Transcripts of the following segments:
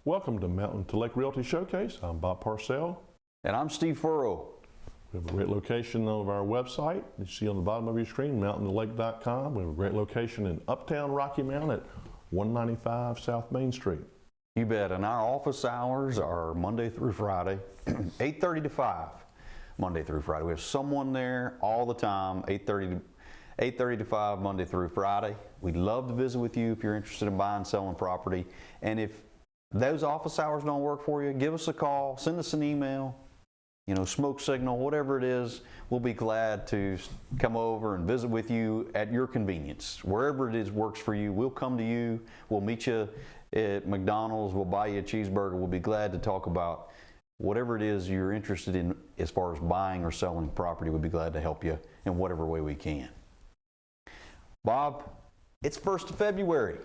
Welcome to Mountain to Lake Realty Showcase. I'm Bob Parcell. And I'm Steve Furrow. We have a great location on our website. You see on the bottom of your screen, mountaintolake.com. We have a great location in Uptown Rocky Mount at 195 South Main Street. You bet. And our office hours are Monday through Friday, 8:30 to 5. Monday through Friday. We have someone there all the time, 8:30 to 5, Monday through Friday. We'd love to visit with you if you're interested in buying, selling property. And if those office hours don't work for you, give us a call, send us an email, smoke signal, whatever it is. We'll be glad to come over and visit with you at your convenience. Wherever it is works for you, we'll come to you. We'll meet you at McDonald's. We'll buy you a cheeseburger. We'll be glad to talk about whatever it is you're interested in as far as buying or selling property. We'll be glad to help you in whatever way we can. Bob, it's 1st of February.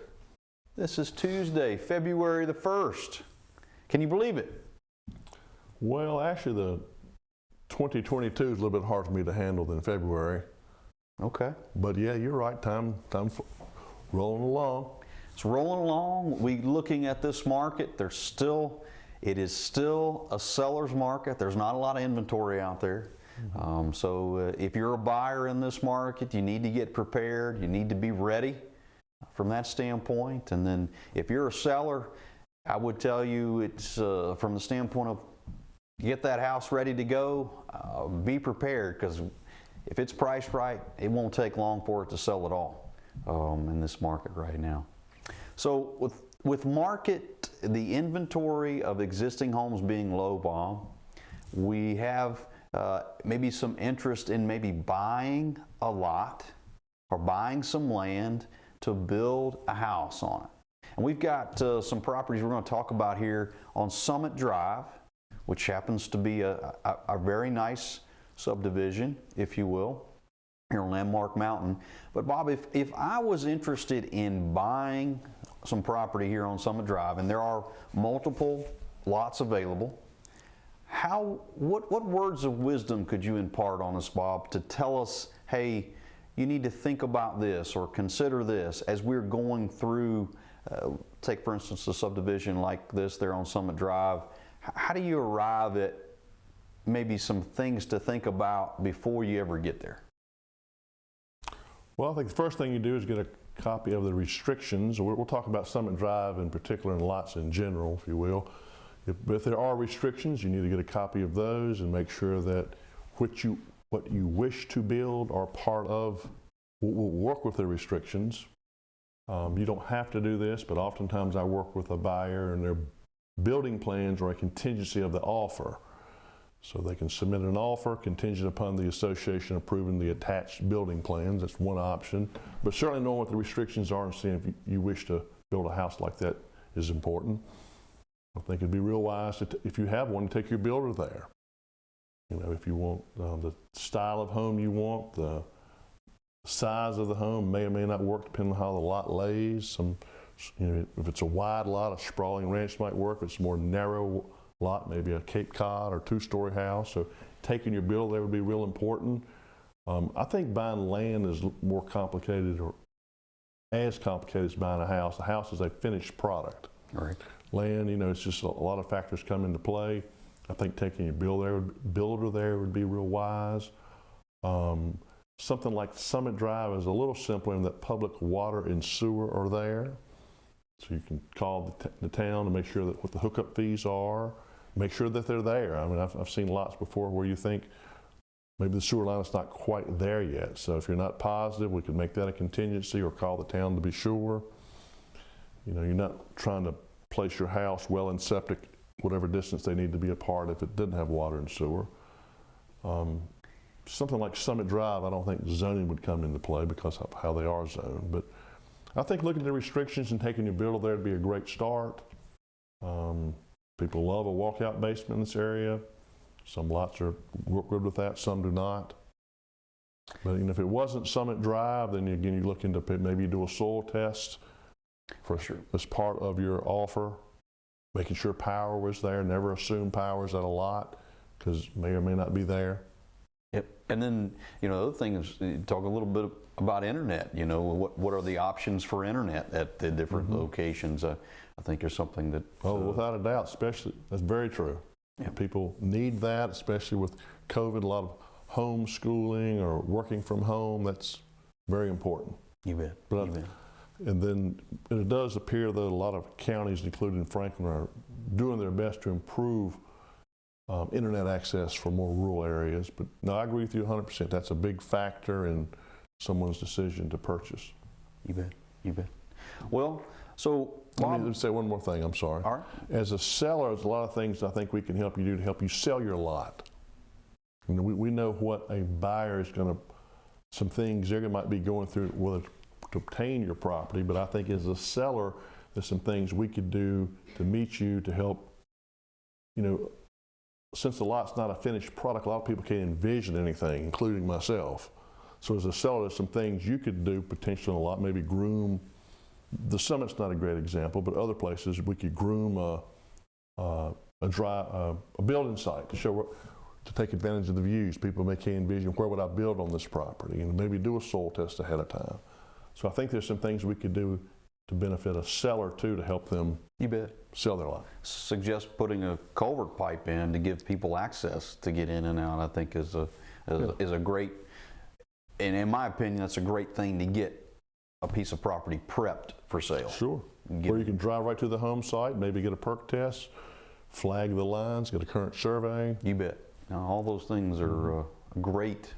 This is Tuesday, February the 1st. Can you believe it? Well, actually, the 2022 is a little bit hard for me to handle than February. Okay. But yeah, you're right. Time rolling along. It's rolling along. We're looking at this market. It is still a seller's market. There's not a lot of inventory out there. So if you're a buyer in this market, you need to get prepared. You need to be ready from that standpoint. And then if you're a seller, I would tell you it's from the standpoint of get that house ready to go, be prepared, because if it's priced right, it won't take long for it to sell at all in this market right now. So with market, the inventory of existing homes being low, Bob, we have maybe some interest in maybe buying a lot or buying some land to build a house on it. And we've got some properties we're going to talk about here on Summit Drive, which happens to be a very nice subdivision, if you will, here on Landmark Mountain. But Bob, if I was interested in buying some property here on Summit Drive, and there are multiple lots available, what words of wisdom could you impart on us, Bob, to tell us, hey, you need to think about this or consider this as we're going through, take for instance a subdivision like this there on Summit Drive. How do you arrive at maybe some things to think about before you ever get there? Well, I think the first thing you do is get a copy of the restrictions. We'll talk about Summit Drive in particular and lots in general, if you will. If there are restrictions, you need to get a copy of those and make sure that what you wish to build are part of what will work with the restrictions. You don't have to do this, but oftentimes I work with a buyer and their building plans are a contingency of the offer. So they can submit an offer contingent upon the association approving the attached building plans. That's one option. But certainly knowing what the restrictions are and seeing if you wish to build a house like that is important. I think it'd be real wise to if you have one, take your builder there. If you want the style of home you want, the size of the home may or may not work depending on how the lot lays. If it's a wide lot, a sprawling ranch might work. If it's a more narrow lot, maybe a Cape Cod or two-story house. So taking your builder there would be real important. I think buying land is more complicated or as complicated as buying a house. A house is a finished product. Right. Land, it's just a lot of factors come into play. I think taking your builder there would be real wise. Something like Summit Drive is a little simpler in that public water and sewer are there. So you can call the town to make sure that what the hookup fees are, make sure that they're there. I mean, I've seen lots before where you think maybe the sewer line is not quite there yet. So if you're not positive, we could make that a contingency or call the town to be sure. You're not trying to place your house well in septic, whatever distance they need to be apart if it didn't have water and sewer. Something like Summit Drive, I don't think zoning would come into play because of how they are zoned. But I think looking at the restrictions and taking your builder there would be a great start. People love a walkout basement in this area. Some lots work good with that, some do not. But if it wasn't Summit Drive, then again you look into maybe do a soil test for sure as part of your offer, making sure power was there. Never assume power is at a lot because may or may not be there. Yep. And then, the other thing is talk a little bit about internet. What are the options for internet at the different locations? I think there's something that. Without a doubt, especially, that's very true. Yeah. People need that, especially with COVID, a lot of homeschooling or working from home. That's very important. You bet. But, You bet. And then it does appear that a lot of counties, including Franklin, are doing their best to improve internet access for more rural areas. But no, I agree with you 100%. That's a big factor in someone's decision to purchase. You bet. You bet. Well, so Let me say one more thing. I'm sorry. All right. As a seller, there's a lot of things I think we can help you do to help you sell your lot. We know what a buyer is going to, some things they're might be going through whether to obtain your property, but I think as a seller, there's some things we could do to meet you to help, since the lot's not a finished product, a lot of people can't envision anything, including myself. So as a seller, there's some things you could do potentially on a lot, maybe groom. The Summit's not a great example, but other places we could groom a building site to show to take advantage of the views. People may can't envision where would I build on this property, and maybe do a soil test ahead of time. So I think there's some things we could do to benefit a seller too, to help them You bet. sell their lot. Suggest putting a culvert pipe in to give people access to get in and out. I think is a great, and in my opinion, that's a great thing to get a piece of property prepped for sale. Sure. Or you can drive right to the home site, maybe get a perk test, flag the lines, get a current survey. You bet. Now, all those things are great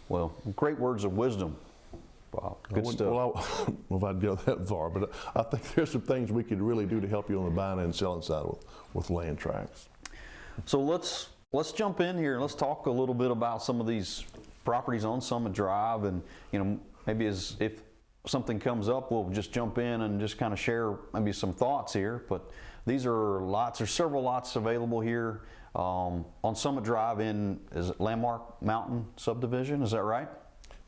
words of wisdom. Wow, good stuff. Well, if I'd go that far, but I think there's some things we could really do to help you on the buying and selling side with land tracts. So let's jump in here and let's talk a little bit about some of these properties on Summit Drive, and maybe if something comes up, we'll just jump in and just kind of share maybe some thoughts here. But these are lots, there's several lots available here on Summit Drive is it Landmark Mountain subdivision, is that right?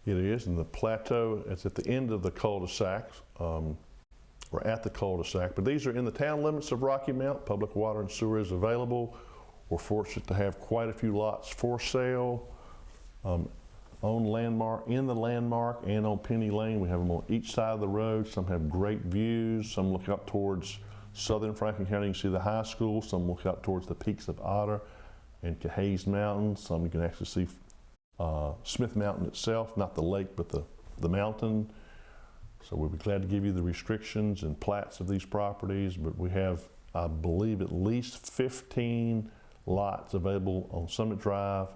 It is, and the plateau, it's at the end of the cul-de-sac, or at the cul-de-sac, but these are in the town limits of Rocky Mount. Public water and sewer is available. We're fortunate to have quite a few lots for sale on Landmark, in the Landmark, and on Penny Lane. We have them on each side of the road. Some have great views. Some look up towards southern Franklin County. You can see the high school. Some look up towards the peaks of Otter and Cahays Mountain. Some you can actually see Smith Mountain itself, not the lake, but the mountain. So we'll be glad to give you the restrictions and plats of these properties, but we have, I believe, at least 15 lots available on Summit Drive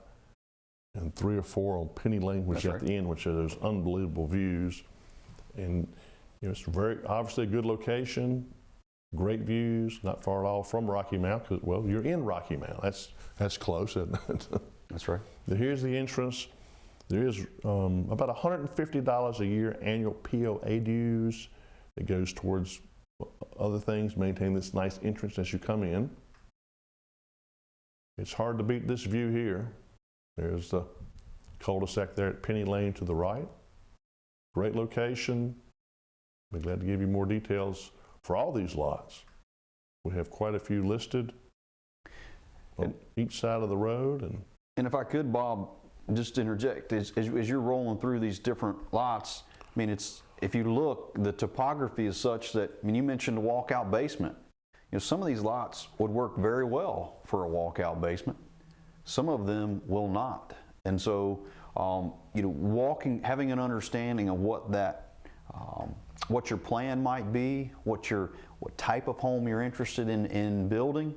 and 3 or 4 on Penny Lane, which is at the end, which are those unbelievable views. And it's very obviously a good location, great views, not far at all from Rocky Mount, because, well, you're in Rocky Mount. That's close, isn't it? That's right. Here's the entrance. There is about $150 a year annual POA dues that goes towards other things, maintain this nice entrance as you come in. It's hard to beat this view here. There's the cul-de-sac there at Penny Lane to the right. Great location. We're glad to give you more details for all these lots. We have quite a few listed on each side of the road. And if I could, Bob, just interject, as you're rolling through these different lots, I mean, if you look, the topography is such that, you mentioned a walkout basement. Some of these lots would work very well for a walkout basement. Some of them will not. And so, having an understanding of what your plan might be, what type of home you're interested in building,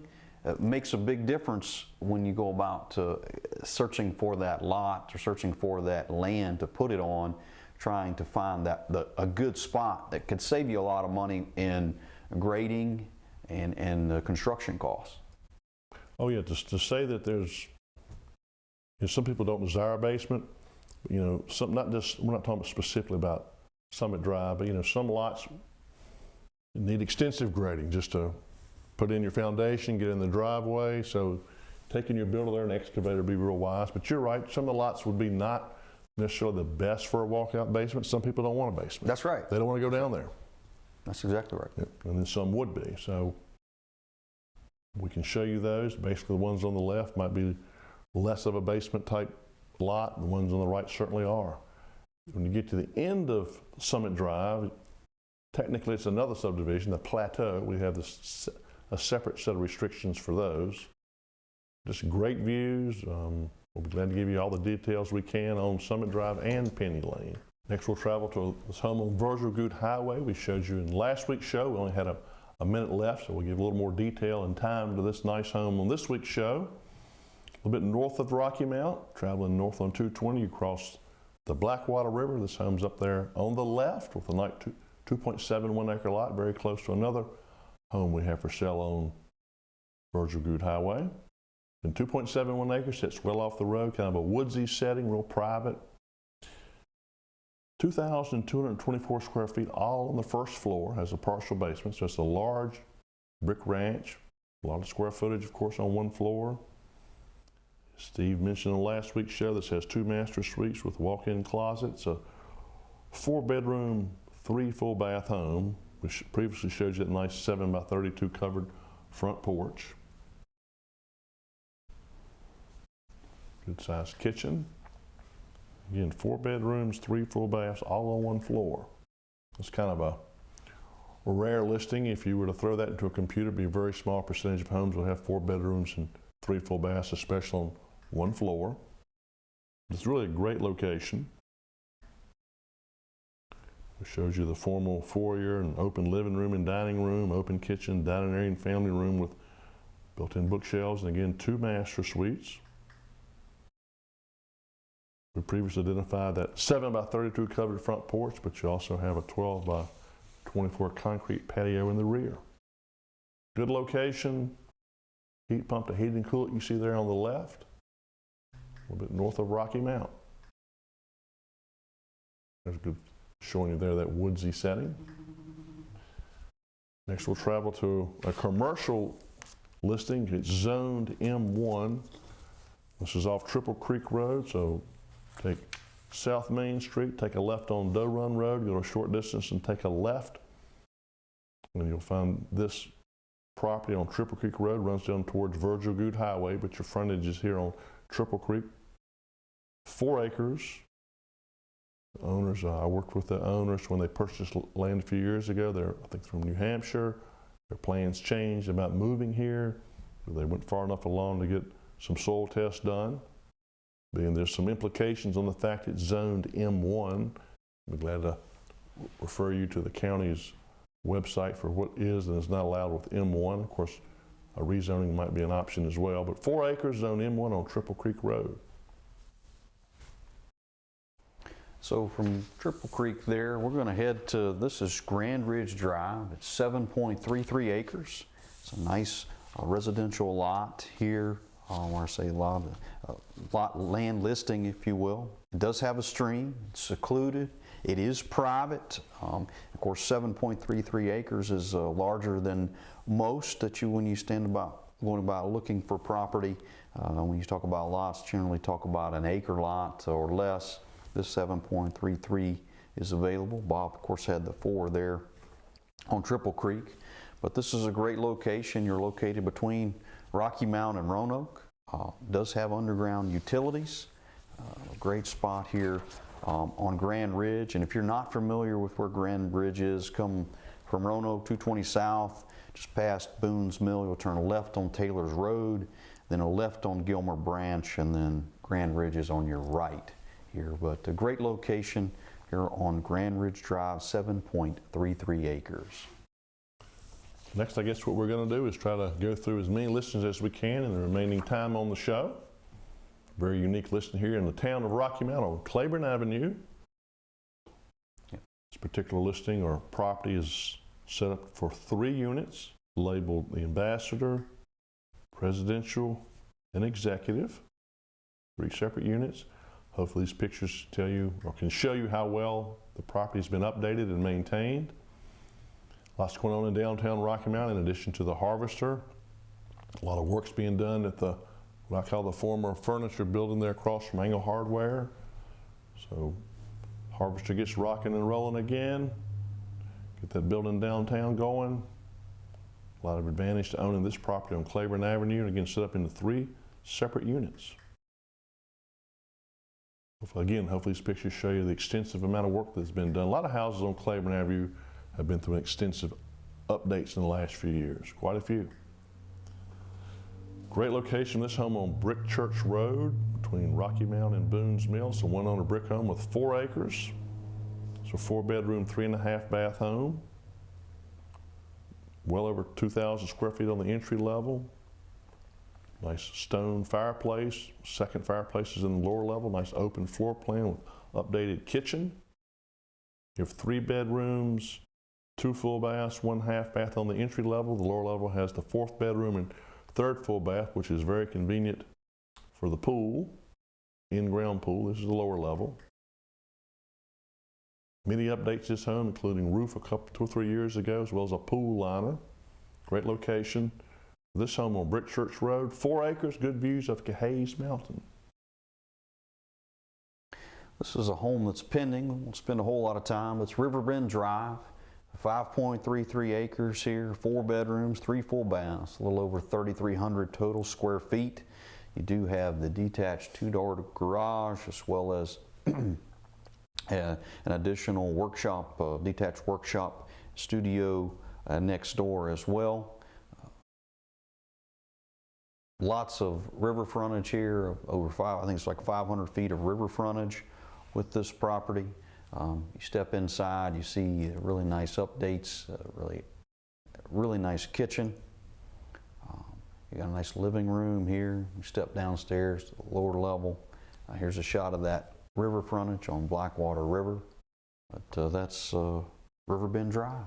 makes a big difference when you go about searching for that lot or searching for that land to put it on, trying to find a good spot that could save you a lot of money in grading and construction costs. Oh yeah, just to say that there's, some people don't desire a basement, some, not just, we're not talking specifically about Summit Drive, but some lots need extensive grading just to put in your foundation, get in the driveway. So taking your builder there and excavator would be real wise. But you're right, some of the lots would be not necessarily the best for a walkout basement. Some people don't want a basement. That's right. They don't want to go down there. That's exactly right. Yep. And then some would be. So we can show you those. Basically the ones on the left might be less of a basement type lot. The ones on the right certainly are. When you get to the end of Summit Drive, technically it's another subdivision, the Plateau. We have a separate set of restrictions for those. Just great views. We'll be glad to give you all the details we can on Summit Drive and Penny Lane. Next we'll travel to this home on Virgil Highway. We showed you in last week's show. We only had a minute left, so we'll give a little more detail and time to this nice home on this week's show. A little bit north of Rocky Mount, traveling north on 220, you cross the Blackwater River. This home's up there on the left with a 2.71 acre lot, very close to another home we have for sale on Virgil Highway. And 2.71 acres, sits well off the road, kind of a woodsy setting, real private. 2,224 square feet, all on the first floor, has a partial basement, so it's a large brick ranch. A lot of square footage, of course, on one floor. Steve mentioned in last week's show, this has 2 master suites with walk-in closets, a 4-bedroom, 3 full bath home, which previously showed you that nice 7x32 covered front porch. Good sized kitchen. Again, 4 bedrooms, 3 full baths, all on one floor. It's kind of a rare listing. If you were to throw that into a computer, it'd be a very small percentage of homes will have 4 bedrooms and 3 full baths, especially on one floor. It's really a great location. It shows you the formal foyer and open living room and dining room, open kitchen, dining area and family room with built-in bookshelves, and again, 2 master suites. We previously identified that 7x32 covered front porch, but you also have a 12x24 concrete patio in the rear. Good location, heat pump to heat and cool it you see there on the left, a little bit north of Rocky Mount. There's a good showing you there that woodsy setting. Next we'll travel to a commercial listing. It's zoned M1. This is off Triple Creek Road, so take South Main Street, take a left on Doe Run Road, go a short distance and take a left. And you'll find this property on Triple Creek Road, runs down towards Virgil Highway, but your frontage is here on Triple Creek. 4 acres. The owners, I worked with the owners when they purchased land a few years ago. They're, I think, from New Hampshire. Their plans changed about moving here. They went far enough along to get some soil tests done. And there's some implications on the fact it's zoned M1. I'd be glad to refer you to the county's website for what is and is not allowed with M1. Of course, a rezoning might be an option as well, but 4 acres, zone M1 on Triple Creek Road. So from Triple Creek there, we're going to head to, this is Grand Ridge Drive. It's 7.33 acres. It's a nice residential lot here. Where I say lot land listing, if you will. It does have a stream, it's secluded, it is private. Of course, 7.33 acres is larger than most that you, when you going about looking for property. When you talk about lots, generally talk about an acre lot or less. This 7.33 is available. Bob, of course, had the 4 there on Triple Creek. But this is a great location. You're located between Rocky Mount and Roanoke. Does have underground utilities. A great spot here on Grand Ridge. And if you're not familiar with where Grand Ridge is, come from Roanoke 220 South, just past Boone's Mill, you'll turn left on Taylor's Road, then a left on Gilmer Branch, and then Grand Ridge is on your right here. But a great location here on Grand Ridge Drive, 7.33 acres. Next, I guess what we're going to do is try to go through as many listings as we can in the remaining time on the show. Very unique listing here in the town of Rocky Mount on Claiborne Avenue. Yep. This particular listing or property is set up for 3 units, labeled the Ambassador, Presidential, and Executive. 3 separate units. Hopefully these pictures tell you or can show you how well the property's been updated and maintained. Lots going on in downtown Rocky Mount in addition to the Harvester. A lot of work's being done at the, what I call the former furniture building there across from Angle Hardware. So Harvester gets rocking and rolling again. Get that building downtown going. A lot of advantage to owning this property on Claiborne Avenue, and again set up into 3 separate units. Again, hopefully these pictures show you the extensive amount of work that's been done. A lot of houses on Claiborne Avenue have been through extensive updates in the last few years, quite a few. Great location, this home on Brick Church Road between Rocky Mount and Boone's Mill. It's a one-owner brick home with 4 acres. It's a 4-bedroom, 3.5 bath home. Well over 2,000 square feet on the entry level. Nice stone fireplace. Second fireplace is in the lower level. Nice open floor plan with updated kitchen. You have 3 bedrooms, 2 full baths, 1 half bath on the entry level. The lower level has the 4th bedroom and 3rd full bath, which is very convenient for the pool, in-ground pool. This is the lower level. Many updates to this home, including roof 2 or 3 years ago, as well as a pool liner. Great location. This home on Brick Church Road, 4 acres, good views of Cahays Mountain. This is a home that's pending. We won't spend a whole lot of time. It's Riverbend Drive, 5.33 acres here, 4 bedrooms, 3 full baths, a little over 3,300 total square feet. You do have the detached 2-door garage as well as an additional workshop, detached workshop studio next door as well. Lots of river frontage here, I think it's like 500 feet of river frontage with this property. You step inside, you see really nice updates, really nice kitchen. You got a nice living room here. You step downstairs to the lower level. Here's a shot of that river frontage on Blackwater River. But that's Riverbend Drive.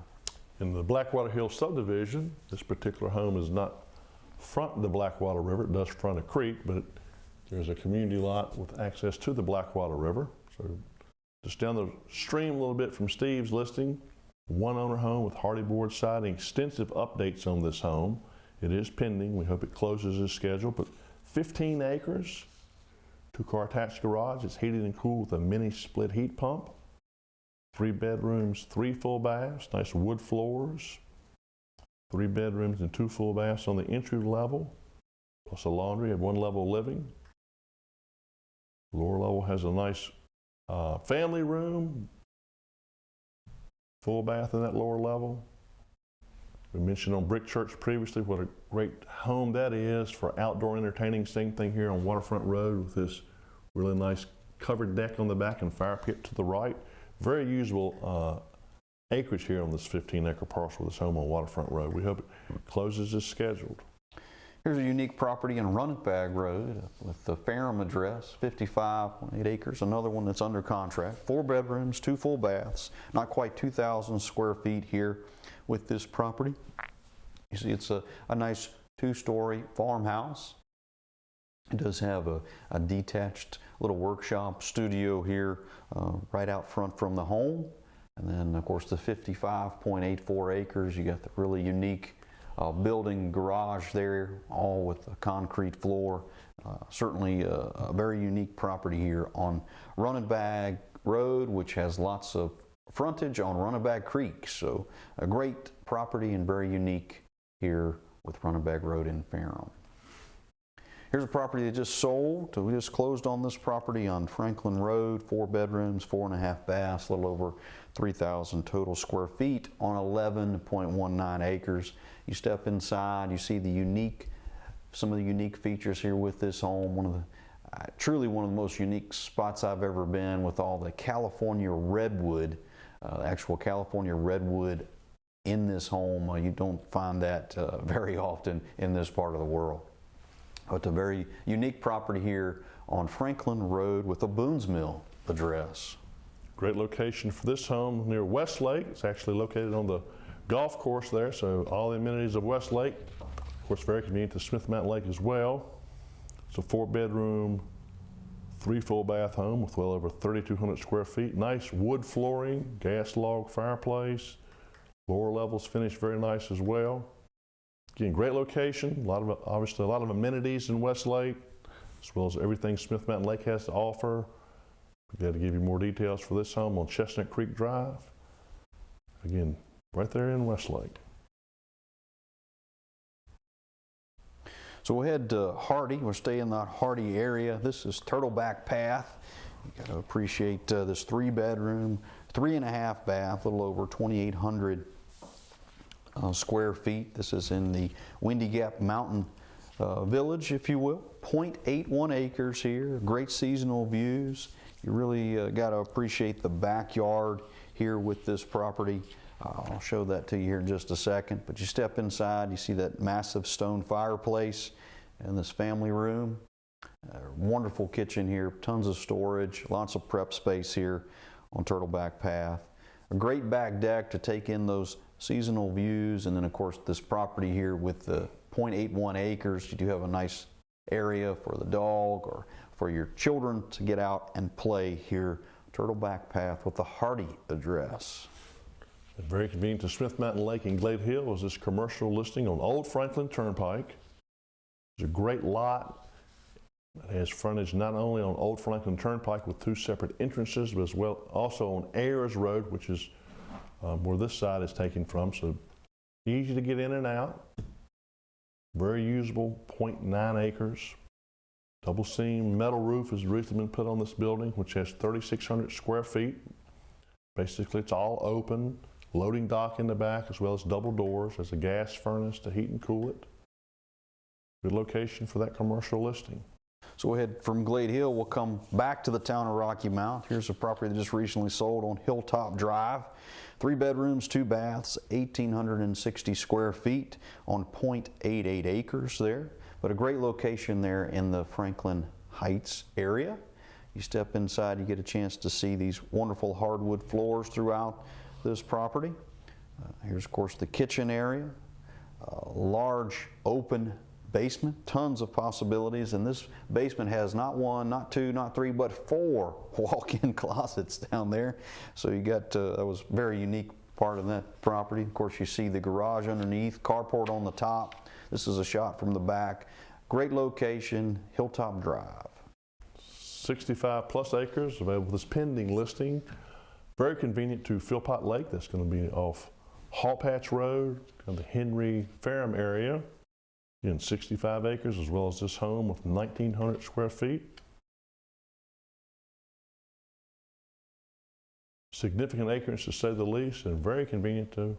In the Blackwater Hill subdivision, this particular home is not front the Blackwater River. It does front a creek, but there's a community lot with access to the Blackwater River. So just down the stream a little bit from Steve's listing, 1-owner home with hardy board siding. Extensive updates on this home. It is pending. We hope it closes as scheduled, but 15 acres, 2-car attached garage. It's heated and cooled with a mini split heat pump. 3 bedrooms, 3 full baths, nice wood floors. 3 bedrooms and 2 full baths on the entry level, plus a laundry and 1 level living. Lower level has a nice family room, full bath in that lower level. We mentioned on Brick Church previously what a great home that is for outdoor entertaining. Same thing here on Waterfront Road with this really nice covered deck on the back and fire pit to the right. Very usable acreage here on this 15-acre parcel of this home on Waterfront Road. We hope it closes as scheduled. Here's a unique property in Runnetbag Road with the Ferrum address, 55.8 acres. Another one that's under contract. 4 bedrooms, 2 full baths, not quite 2,000 square feet here with this property. You see, it's a nice 2-story farmhouse. It does have a detached little workshop studio here right out front from the home. And then, of course, the 55.84 acres, you got the really unique building garage there, all with a concrete floor. Certainly a very unique property here on Runnetbag Road, which has lots of frontage on Runnetbag Creek. So a great property and very unique here with Runnetbag Road in Ferrum. Here's a property that just sold. We just closed on this property on Franklin Road, 4 bedrooms, 4.5 baths, a little over 3,000 total square feet on 11.19 acres. You step inside, you see some of the unique features here with this home. Truly one of the most unique spots I've ever been, with all the California redwood, actual California redwood in this home. You don't find that very often in this part of the world. But a very unique property here on Franklin Road with a Boone's Mill address. Great location for this home near Westlake. It's actually located on the golf course there, so all the amenities of Westlake. Of course, very convenient to Smith Mountain Lake as well. It's a 4-bedroom, 3 full bath home with well over 3,200 square feet. Nice wood flooring, gas log fireplace. Lower levels finished very nice as well. Again, great location, obviously a lot of amenities in Westlake, as well as everything Smith Mountain Lake has to offer. We've got to give you more details for this home on Chestnut Creek Drive. Again, right there in Westlake. So we'll head to Hardy. We'll stay in that Hardy area. This is Turtleback Path. You got to appreciate this 3-bedroom, 3.5 bath, a little over 2,800 square feet. This is in the Windy Gap Mountain Village, if you will. 0.81 acres here, great seasonal views. You really got to appreciate the backyard here with this property. I'll show that to you here in just a second, but you step inside, you see that massive stone fireplace and this family room. Wonderful kitchen here, tons of storage, lots of prep space here on Turtleback Path. A great back deck to take in those seasonal views, and then of course this property here with the 0.81 acres, you do have a nice area for the dog or for your children to get out and play here. Turtleback Path with the Hardy address. Very convenient to Smith Mountain Lake in Glade Hill is this commercial listing on Old Franklin Turnpike. It's a great lot. It has frontage not only on Old Franklin Turnpike with 2 separate entrances, but as well also on Ayers Road, which is where this side is taken from. So easy to get in and out. Very usable, 0.9 acres. Double seam metal roof has recently been put on this building, which has 3,600 square feet. Basically, it's all open. Loading dock in the back, as well as double doors. There's a gas furnace to heat and cool it. Good location for that commercial listing. So we'll head from Glade Hill, we'll come back to the town of Rocky Mount. Here's a property that just recently sold on Hilltop Drive. 3 bedrooms, 2 baths, 1,860 square feet on 0.88 acres there. But a great location there in the Franklin Heights area. You step inside, you get a chance to see these wonderful hardwood floors throughout this property. Here's of course the kitchen area, large open basement, tons of possibilities, and this basement has not 1, not 2, not 3, but 4 walk-in closets down there. So you got, that was a very unique part of that property. Of course you see the garage underneath, carport on the top. This is a shot from the back. Great location, Hilltop Drive. 65 plus acres available this pending listing. Very convenient to Philpott Lake. That's going to be off Hall Patch Road, the Henry Ferrum area. Again, 65 acres, as well as this home with 1,900 square feet. Significant acreage to say the least, and very convenient to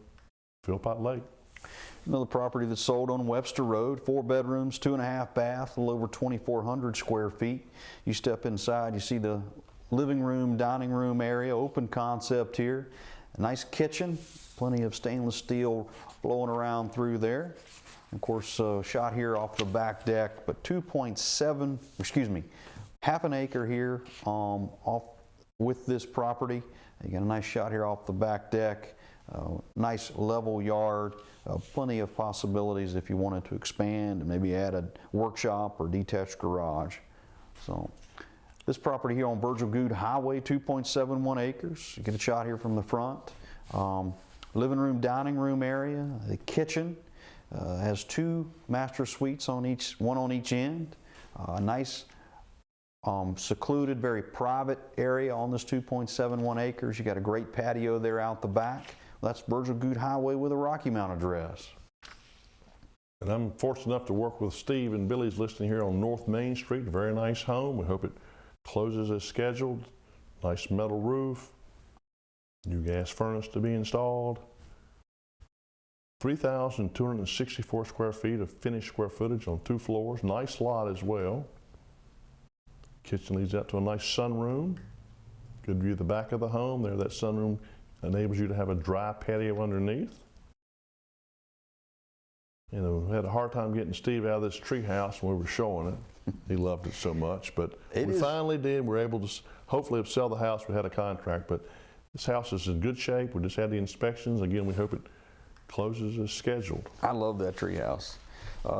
Philpott Lake. Another property that's sold on Webster Road, 4 bedrooms, 2.5 baths, a little over 2,400 square feet. You step inside, you see the living room, dining room area, open concept here. A nice kitchen, plenty of stainless steel blowing around through there. Of course, shot here off the back deck, but half an acre here off with this property. You got a nice shot here off the back deck. Nice level yard, plenty of possibilities if you wanted to expand and maybe add a workshop or detached garage. So this property here on Virgil Goode Highway, 2.71 acres. You get a shot here from the front. Living room, dining room area, the kitchen has 2 master suites on one on each end. A nice secluded, very private area on this 2.71 acres. You got a great patio there out the back. That's Virgil Goode Highway with a Rocky Mount address. And I'm fortunate enough to work with Steve and Billy's listing here on North Main Street. A very nice home. We hope it closes as scheduled. Nice metal roof. New gas furnace to be installed. 3,264 square feet of finished square footage on 2 floors. Nice lot as well. Kitchen leads out to a nice sunroom. Good view of the back of the home. There, that sunroom enables you to have a dry patio underneath. You know, we had a hard time getting Steve out of this tree house when we were showing it. He loved it so much, but we finally did. We were able to hopefully sell the house. We had a contract, but this house is in good shape. We just had the inspections. Again, we hope it closes as scheduled. I love that tree house.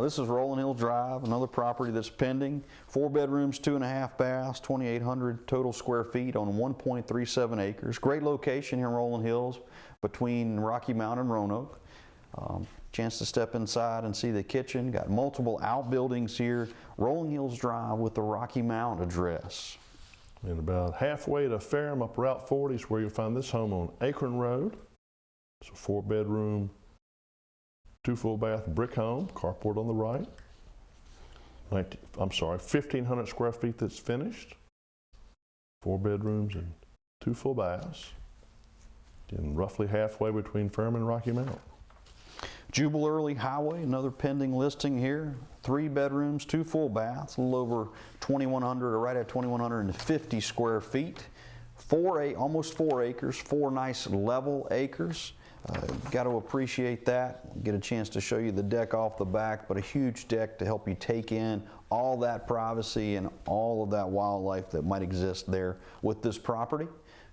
This is Rolling Hill Drive, another property that's pending. 4 bedrooms, 2.5 baths, 2,800 total square feet on 1.37 acres. Great location here in Rolling Hills between Rocky Mount and Roanoke. Chance to step inside and see the kitchen. Got multiple outbuildings here. Rolling Hills Drive with the Rocky Mount address. And about halfway to Ferrum up Route 40 is where you'll find this home on Akron Road. It's a 4 bedroom, 2 full bath brick home, carport on the right. 1,500 square feet that's finished. 4 bedrooms and 2 full baths, and roughly halfway between Furman and Rocky Mount. Jubilee Highway, another pending listing here. 3 bedrooms, 2 full baths, a little over 2,100 or right at 2,150 square feet. Almost 4 acres, 4 nice level acres. Got to appreciate that. Get a chance to show you the deck off the back, but a huge deck to help you take in all that privacy and all of that wildlife that might exist there with this property.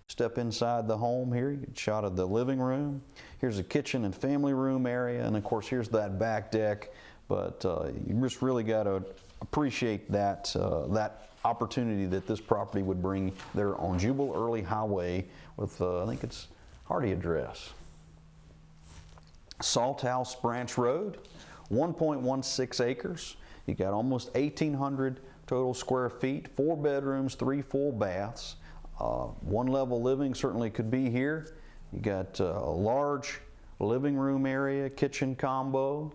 Step inside the home here, you get a shot of the living room. Here's a kitchen and family room area, and of course here's that back deck. But you just really got to appreciate that that opportunity that this property would bring there on Jubilee Highway with, I think it's Hardy address. Salt House Branch Road, 1.16 acres. You got almost 1,800 total square feet, 4 bedrooms, 3 full baths. 1 level living certainly could be here. You got a large living room area, kitchen combo.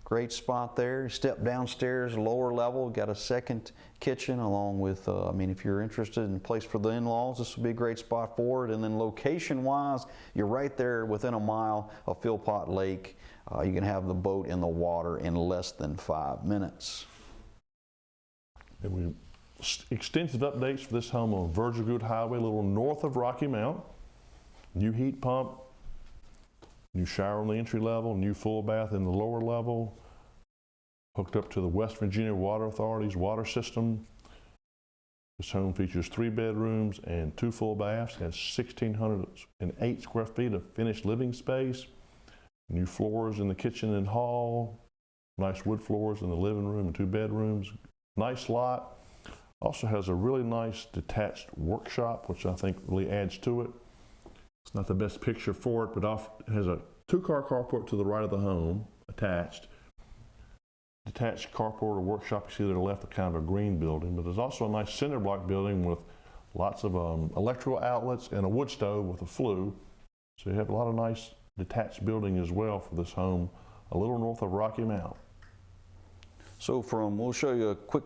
Great spot there. Step downstairs, lower level, got a second kitchen along with, I mean, if you're interested in a place for the in-laws, this would be a great spot for it. And then location-wise, you're right there within a mile of Philpott Lake. You can have the boat in the water in less than 5 minutes. And we extensive updates for this home on Virgil Highway, a little north of Rocky Mount. New heat pump, new shower on the entry level, new full bath in the lower level, hooked up to the West Virginia Water Authority's water system. This home features 3 bedrooms and 2 full baths, has 1,608 square feet of finished living space, new floors in the kitchen and hall, nice wood floors in the living room and 2 bedrooms, nice lot. Also has a really nice detached workshop, which I think really adds to it. It's not the best picture for it, but it has a 2-car carport to the right of the home, attached. Detached carport or workshop, you see to the left, kind of a green building, but there's also a nice cinder block building with lots of electrical outlets and a wood stove with a flue. So you have a lot of nice detached building as well for this home, a little north of Rocky Mount. So we'll show you a quick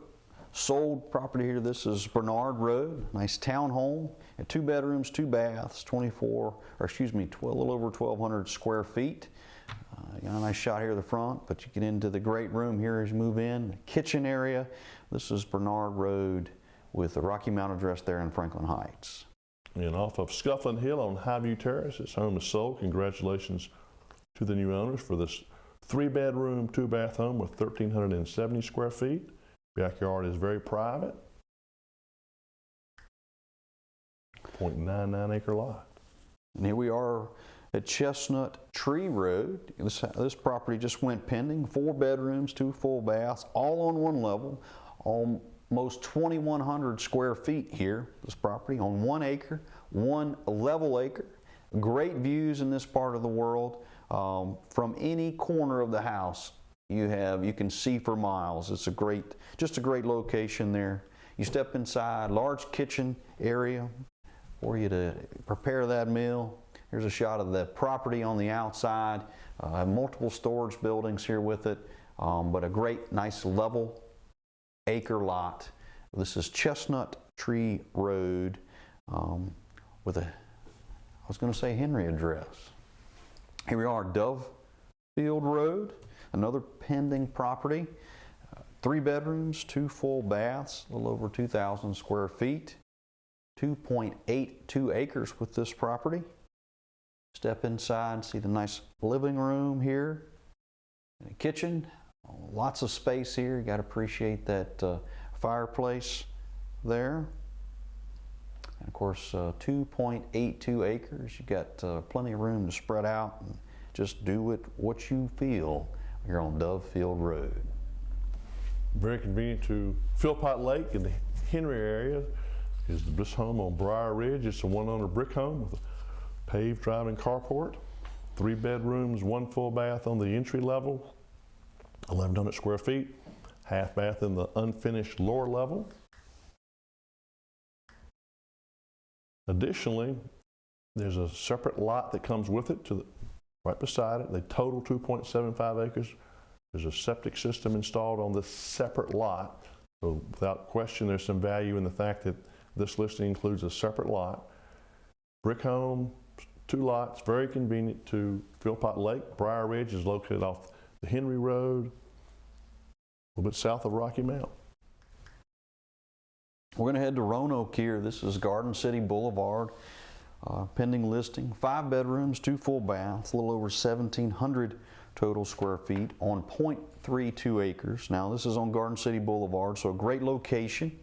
sold property here. This is Bernard Road, nice town home, 2 bedrooms, 2 baths, a little over 1,200 square feet. You got a nice shot here at the front, but you get into the great room here as you move in. Kitchen area. This is Bernard Road with the Rocky Mount address there in Franklin Heights. And off of Scufflin Hill on Highview Terrace, this home is sold. Congratulations to the new owners for this 3-bedroom, 2-bath home with 1,370 square feet. Backyard is very private. 0.99 acre lot. And here we are at Chestnut Tree Road. This property just went pending. 4 bedrooms, 2 full baths, all on 1 level. Almost 2,100 square feet here. This property on 1 acre, 1 level acre. Great views in this part of the world. From any corner of the house, you can see for miles. It's just a great location there. You step inside, large kitchen area for you to prepare that meal. Here's a shot of the property on the outside. Multiple storage buildings here with it, but a great, nice level acre lot. This is Chestnut Tree Road with I was going to say Henry address. Here we are, Dovefield Road, another pending property. 3 bedrooms, 2 full baths, a little over 2,000 square feet. 2.82 acres with this property. Step inside, see the nice living room here. And a kitchen, lots of space here. You got to appreciate that fireplace there. And of course, 2.82 acres. You got plenty of room to spread out and just do it what you feel here on Dovefield Road. Very convenient to Philpott Lake in the Henry area is this home on Briar Ridge. It's a 1-owner brick home with a paved driving carport, 3 bedrooms, 1 full bath on the entry level, 1,100 square feet, half bath in the unfinished lower level. Additionally, there's a separate lot that comes with it right beside it. They total 2.75 acres. There's a septic system installed on this separate lot. So without question, there's some value in the fact that This listing includes a separate lot, brick home, 2 lots, very convenient to Philpott Lake. Briar Ridge is located off the Henry Road, a little bit south of Rocky Mount. We're going to head to Roanoke here. This is Garden City Boulevard. Pending listing, 5 bedrooms, 2 full baths, a little over 1,700 total square feet on 0.32 acres. Now this is on Garden City Boulevard, so a great location.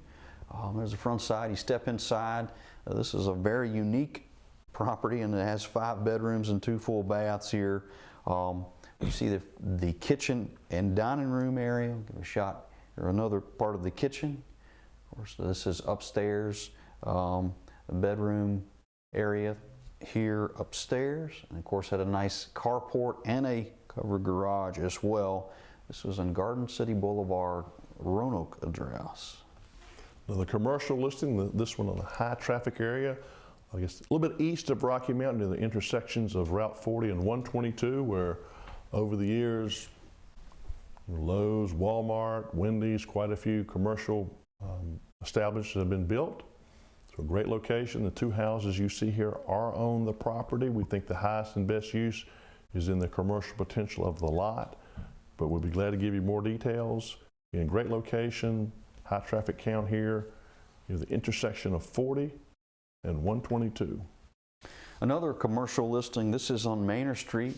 There's the front side. You step inside. This is a very unique property, and it has 5 bedrooms and 2 full baths here. You see the kitchen and dining room area. Give a shot here, another part of the kitchen. Of course, this is upstairs, the bedroom area here upstairs, and of course had a nice carport and a covered garage as well. This was in Garden City Boulevard, Roanoke address. Now the commercial listing, this one on the high traffic area, I guess a little bit east of Rocky Mountain near the intersections of Route 40 and 122, where over the years, Lowe's, Walmart, Wendy's, quite a few commercial establishments have been built. So a great location. The 2 houses you see here are on the property. We think the highest and best use is in the commercial potential of the lot, but we'll be glad to give you more details. In great location, high traffic count here, the intersection of 40 and 122. Another commercial listing, this is on Manor Street.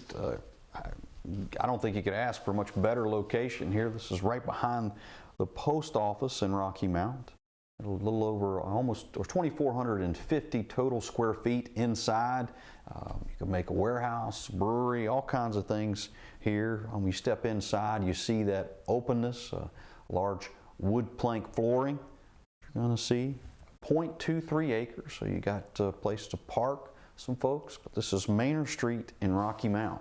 I don't think you could ask for a much better location here. This is right behind the post office in Rocky Mount. A little over almost 2,450 total square feet inside. You can make a warehouse, brewery, all kinds of things here. When you step inside, you see that openness, large wood plank flooring. You're going to see 0.23 acres, so you got a place to park some folks. But this is Manor Street in Rocky Mount.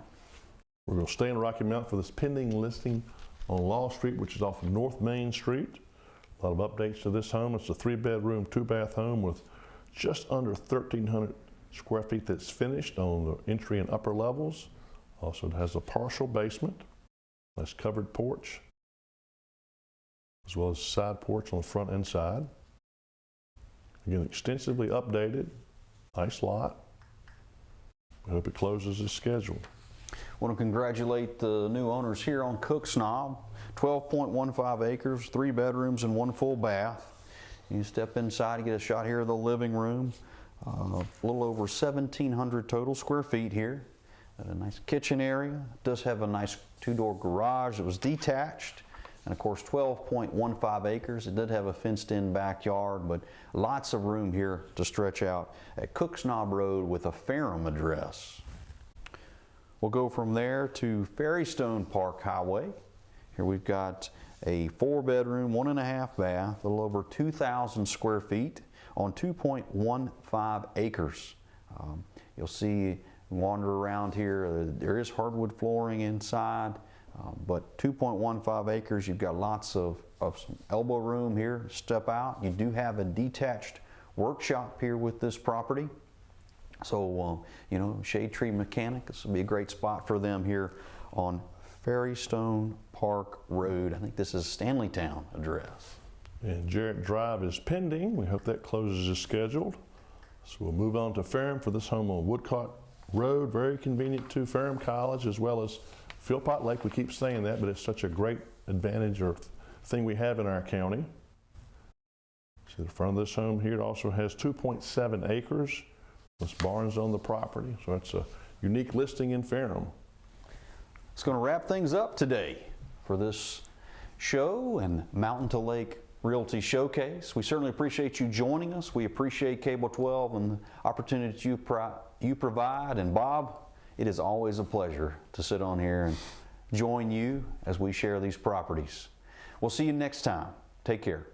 We're going to stay in Rocky Mount for this pending listing on Law Street, which is off of North Main Street. A lot of updates to this home. It's a 3-bedroom, 2-bath home with just under 1,300 square feet that's finished on the entry and upper levels. Also, it has a partial basement, nice covered porch, as well as side porch on the front and side. Again, extensively updated, nice lot. I hope it closes as scheduled. I want to congratulate the new owners here on Cook's Knob. 12.15 acres, 3 bedrooms and 1 full bath. You step inside, you get a shot here of the living room. A little over 1,700 total square feet here. A nice kitchen area. It does have a nice 2-door garage that was detached. And of course, 12.15 acres. It did have a fenced-in backyard, but lots of room here to stretch out at Cook's Knob Road with a Ferrum address. We'll go from there to Ferrystone Park Highway. Here we've got a 4-bedroom, 1.5 bath, a little over 2,000 square feet on 2.15 acres. You'll see, wander around here, there is hardwood flooring inside, but 2.15 acres, you've got lots of some elbow room here. Step out. You do have a detached workshop here with this property. So, shade tree mechanic, this will be a great spot for them here on Ferrystone Park Road. I think this is Stanleytown address. And Jarrett Drive is pending. We hope that closes as scheduled. So we'll move on to Ferrum for this home on Woodcock Road. Very convenient to Ferrum College as well as Philpott Lake. We keep saying that, but it's such a great advantage or thing we have in our county. See the front of this home here. It also has 2.7 acres. There's barns on the property. So it's a unique listing in Ferrum. It's going to wrap things up today for this show and Mountain to Lake Realty Showcase. We certainly appreciate you joining us. We appreciate Cable 12 and the opportunity that you provide. And Bob, it is always a pleasure to sit on here and join you as we share these properties. We'll see you next time. Take care.